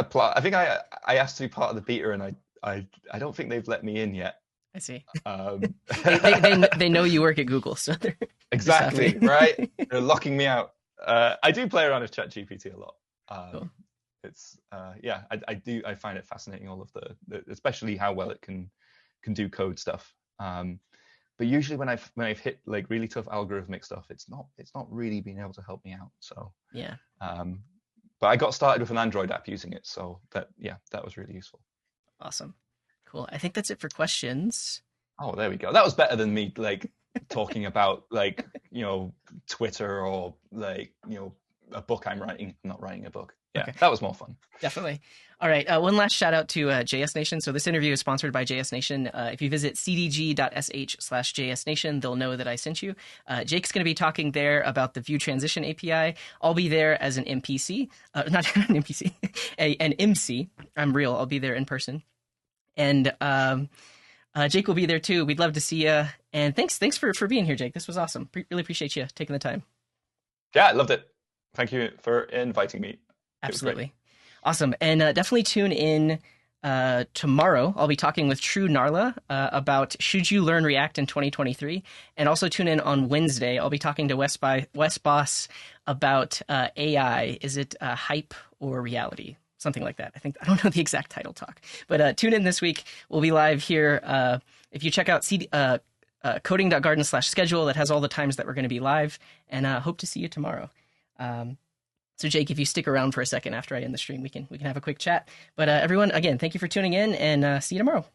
Speaker 2: asked to be part of the beta, and I don't think they've let me in yet.
Speaker 1: I see. They know you work at Google, so they're
Speaker 2: exactly right. They're locking me out. I do play around with ChatGPT a lot. Cool. It's I find it fascinating, all of the especially how well it can do code stuff. But usually when I've hit like really tough algorithmic stuff, it's not really been able to help me out. So
Speaker 1: yeah.
Speaker 2: But I got started with an Android app using it, so that was really useful.
Speaker 1: Awesome. Cool. I think that's it for questions.
Speaker 2: Oh, there we go. That was better than me like talking about like, Twitter or like, a book I'm writing. I'm not writing a book. Yeah, okay. That was more fun.
Speaker 1: Definitely. All right. One last shout out to JSNation. So this interview is sponsored by JSNation. If you visit cdg.sh/JSNation, they'll know that I sent you. Jake's going to be talking there about the View Transition API. I'll be there as an MPC, not an NPC, an MC. I'm real. I'll be there in person. And Jake will be there too. We'd love to see you. And thanks for being here, Jake. This was awesome. Really appreciate you taking the time.
Speaker 2: Yeah, I loved it. Thank you for inviting me.
Speaker 1: Absolutely. Awesome. And definitely tune in tomorrow. I'll be talking with True Narla about should you learn React in 2023. And also tune in on Wednesday. I'll be talking to Wes Boss about AI. Is it hype or reality? Something like that. I don't know the exact title talk. But tune in this week. We'll be live here. If you check out coding.garden/schedule, that has all the times that we're going to be live. And hope to see you tomorrow. So Jake, if you stick around for a second after I end the stream, we can have a quick chat. But everyone, again, thank you for tuning in, and see you tomorrow.